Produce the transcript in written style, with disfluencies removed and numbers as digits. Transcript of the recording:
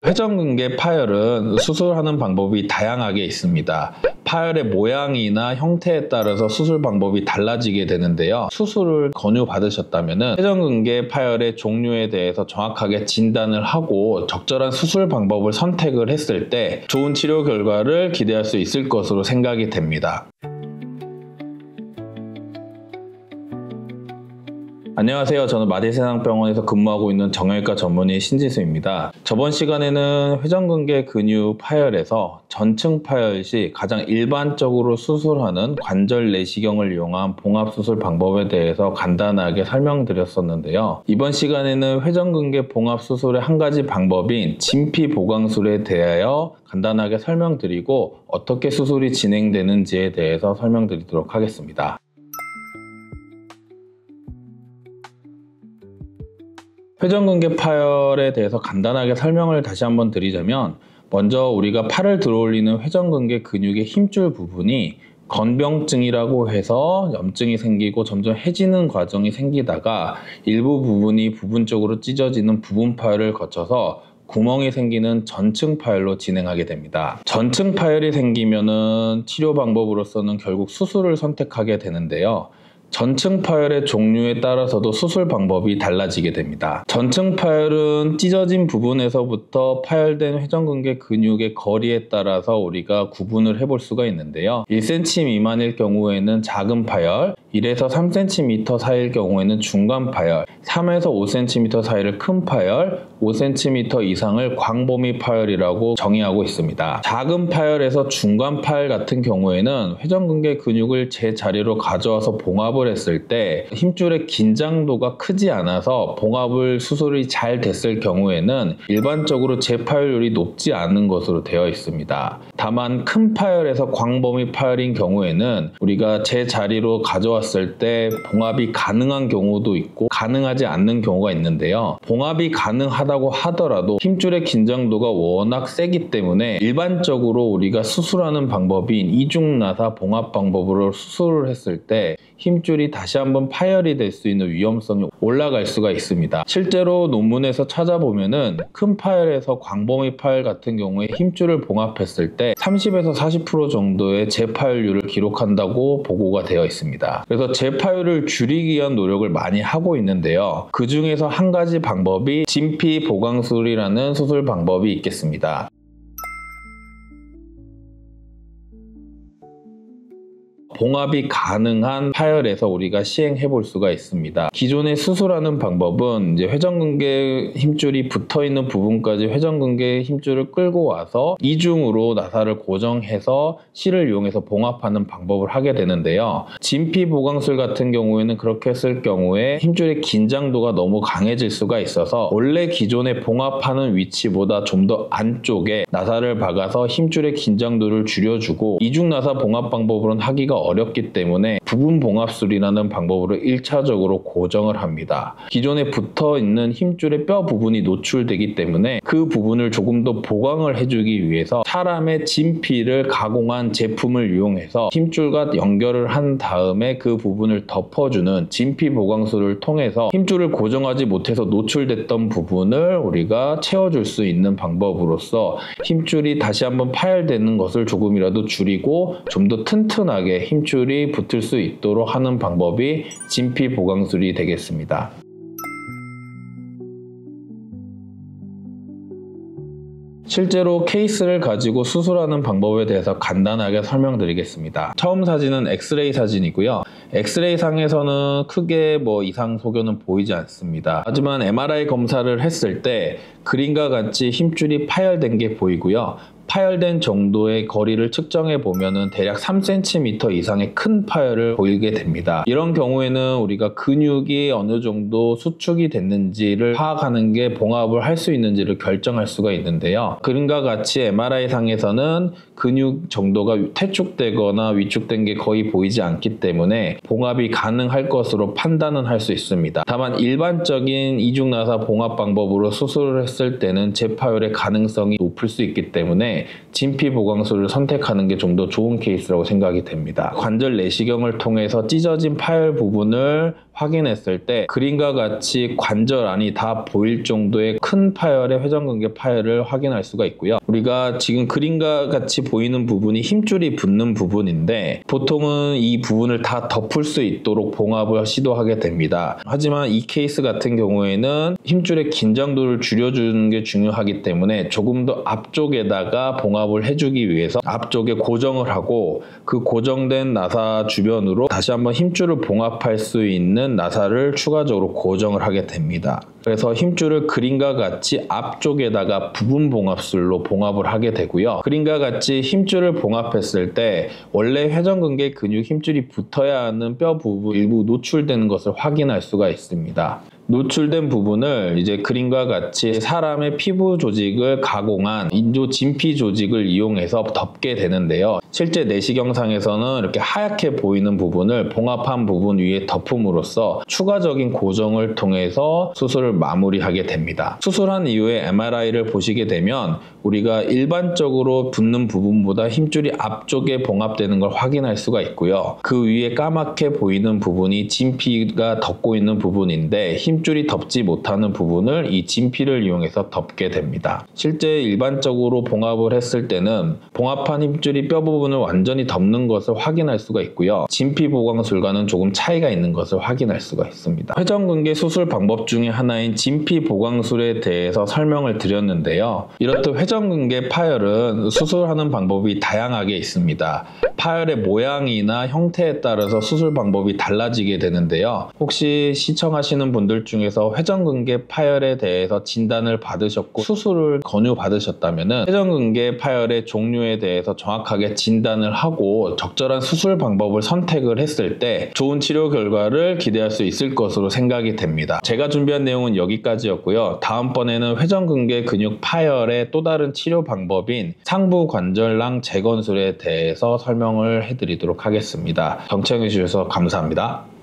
회전근개 파열은 수술하는 방법이 다양하게 있습니다. 파열의 모양이나 형태에 따라서 수술 방법이 달라지게 되는데요. 수술을 권유받으셨다면 회전근개 파열의 종류에 대해서 정확하게 진단을 하고 적절한 수술 방법을 선택을 했을 때 좋은 치료 결과를 기대할 수 있을 것으로 생각이 됩니다. 안녕하세요. 저는 마디세상병원에서 근무하고 있는 정형외과 전문의 신지수입니다. 저번 시간에는 회전근개 근육 파열에서 전층 파열 시 가장 일반적으로 수술하는 관절 내시경을 이용한 봉합수술 방법에 대해서 간단하게 설명드렸었는데요. 이번 시간에는 회전근개 봉합수술의 한 가지 방법인 진피보강술에 대하여 간단하게 설명드리고 어떻게 수술이 진행되는지에 대해서 설명드리도록 하겠습니다. 회전근개 파열에 대해서 간단하게 설명을 다시 한번 드리자면, 먼저 우리가 팔을 들어올리는 회전근개 근육의 힘줄 부분이 건병증이라고 해서 염증이 생기고 점점 해지는 과정이 생기다가 일부 부분이 부분적으로 찢어지는 부분 파열을 거쳐서 구멍이 생기는 전층 파열로 진행하게 됩니다. 전층 파열이 생기면은 치료 방법으로서는 결국 수술을 선택하게 되는데요. 전층 파열의 종류에 따라서도 수술 방법이 달라지게 됩니다. 전층 파열은 찢어진 부분에서부터 파열된 회전근개 근육의 거리에 따라서 우리가 구분을 해볼 수가 있는데요. 1cm 미만일 경우에는 작은 파열, 1에서 3cm 사이일 경우에는 중간 파열, 3에서 5cm 사이를 큰 파열, 5cm 이상을 광범위 파열이라고 정의하고 있습니다. 작은 파열에서 중간 파열 같은 경우에는 회전근개 근육을 제자리로 가져와서 봉합을 했을 때 힘줄의 긴장도가 크지 않아서 봉합을 수술이 잘 됐을 경우에는 일반적으로 재파열률이 높지 않은 것으로 되어 있습니다. 다만 큰 파열에서 광범위 파열인 경우에는 우리가 제자리로 가져왔을 때 봉합이 가능한 경우도 있고 가능하지 않는 경우가 있는데요. 봉합이 가능하다고 하더라도 힘줄의 긴장도가 워낙 세기 때문에 일반적으로 우리가 수술하는 방법인 이중나사 봉합 방법으로 수술을 했을 때 힘줄이 다시 한번 파열이 될 수 있는 위험성이 올라갈 수가 있습니다. 실제로 논문에서 찾아보면은 큰 파열에서 광범위 파열 같은 경우에 힘줄을 봉합했을 때 30에서 40% 정도의 재파열률을 기록한다고 보고가 되어 있습니다. 그래서 재파열을 줄이기 위한 노력을 많이 하고 있는데요. 그 중에서 한 가지 방법이 진피보강술이라는 수술 방법이 있겠습니다. 봉합이 가능한 파열에서 우리가 시행해 볼 수가 있습니다. 기존에 수술하는 방법은 이제 회전근개 힘줄이 붙어 있는 부분까지 회전근개 힘줄을 끌고 와서 이중으로 나사를 고정해서 실을 이용해서 봉합하는 방법을 하게 되는데요. 진피보강술 같은 경우에는 그렇게 했을 경우에 힘줄의 긴장도가 너무 강해질 수가 있어서 원래 기존에 봉합하는 위치보다 좀 더 안쪽에 나사를 박아서 힘줄의 긴장도를 줄여주고 이중나사 봉합 방법으로는 하기가 어렵기 때문에 부분 봉합술이라는 방법으로 1차적으로 고정을 합니다. 기존에 붙어 있는 힘줄의 뼈 부분이 노출되기 때문에 그 부분을 조금 더 보강을 해주기 위해서 사람의 진피를 가공한 제품을 이용해서 힘줄과 연결을 한 다음에 그 부분을 덮어주는 진피 보강술을 통해서 힘줄을 고정하지 못해서 노출됐던 부분을 우리가 채워줄 수 있는 방법으로서 힘줄이 다시 한번 파열되는 것을 조금이라도 줄이고 좀 더 튼튼하게 힘줄이 붙을 수 있도록 하는 방법이 진피보강술이 되겠습니다. 실제로 케이스를 가지고 수술하는 방법에 대해서 간단하게 설명드리겠습니다. 처음 사진은 엑스레이 사진이고요. 엑스레이 상에서는 크게 이상 소견은 보이지 않습니다. 하지만 MRI 검사를 했을 때 그림과 같이 힘줄이 파열된 게 보이고요. 파열된 정도의 거리를 측정해 보면은 대략 3cm 이상의 큰 파열을 보이게 됩니다. 이런 경우에는 우리가 근육이 어느 정도 수축이 됐는지를 파악하는 게 봉합을 할 수 있는지를 결정할 수가 있는데요. 그림과 같이 MRI 상에서는 근육 정도가 퇴축되거나 위축된 게 거의 보이지 않기 때문에 봉합이 가능할 것으로 판단은 할 수 있습니다. 다만 일반적인 이중나사 봉합 방법으로 수술을 했을 때는 재파열의 가능성이 높을 수 있기 때문에 때문에 진피 보강술을 선택하는 게 좀 더 좋은 케이스라고 생각이 됩니다. 관절 내시경을 통해서 찢어진 파열 부분을 확인했을 때 그림과 같이 관절 안이 다 보일 정도의 큰 파열의 회전근개 파열을 확인할 수가 있고요. 우리가 지금 그림과 같이 보이는 부분이 힘줄이 붙는 부분인데 보통은 이 부분을 다 덮을 수 있도록 봉합을 시도하게 됩니다. 하지만 이 케이스 같은 경우에는 힘줄의 긴장도를 줄여주는 게 중요하기 때문에 조금 더 앞쪽에다가 봉합을 해주기 위해서 앞쪽에 고정을 하고 그 고정된 나사 주변으로 다시 한번 힘줄을 봉합할 수 있는 나사를 추가적으로 고정을 하게 됩니다. 그래서 힘줄을 그림과 같이 앞쪽에다가 부분 봉합술로 봉합을 하게 되고요. 그림과 같이 힘줄을 봉합했을 때 원래 회전근개 근육 힘줄이 붙어야 하는 뼈 부분 일부 노출되는 것을 확인할 수가 있습니다. 노출된 부분을 이제 그림과 같이 사람의 피부 조직을 가공한 인조 진피 조직을 이용해서 덮게 되는데요. 실제 내시경상에서는 이렇게 하얗게 보이는 부분을 봉합한 부분 위에 덮음으로써 추가적인 고정을 통해서 수술을 마무리하게 됩니다. 수술한 이후에 MRI를 보시게 되면 우리가 일반적으로 붙는 부분보다 힘줄이 앞쪽에 봉합되는 걸 확인할 수가 있고요. 그 위에 까맣게 보이는 부분이 진피가 덮고 있는 부분인데 힘줄이 덮지 못하는 부분을 이 진피를 이용해서 덮게 됩니다. 실제 일반적으로 봉합을 했을 때는 봉합한 힘줄이 뼈 부분을 완전히 덮는 것을 확인할 수가 있고요. 진피 보강술과는 조금 차이가 있는 것을 확인할 수가 있습니다. 회전근개 수술 방법 중에 하나인 진피 보강술에 대해서 설명을 드렸는데요. 이렇듯 회전근개 파열은 수술하는 방법이 다양하게 있습니다. 파열의 모양이나 형태에 따라서 수술 방법이 달라지게 되는데요. 혹시 시청하시는 분들 중에서 회전근개 파열에 대해서 진단을 받으셨고 수술을 권유받으셨다면 회전근개 파열의 종류에 대해서 정확하게 진단을 하고 적절한 수술 방법을 선택을 했을 때 좋은 치료 결과를 기대할 수 있을 것으로 생각이 됩니다. 제가 준비한 내용은 여기까지였고요. 다음번에는 회전근개 근육 파열의 또 다른 치료 방법인 상부 관절낭 재건술에 대해서 설명을 해드리도록 하겠습니다. 경청해 주셔서 감사합니다.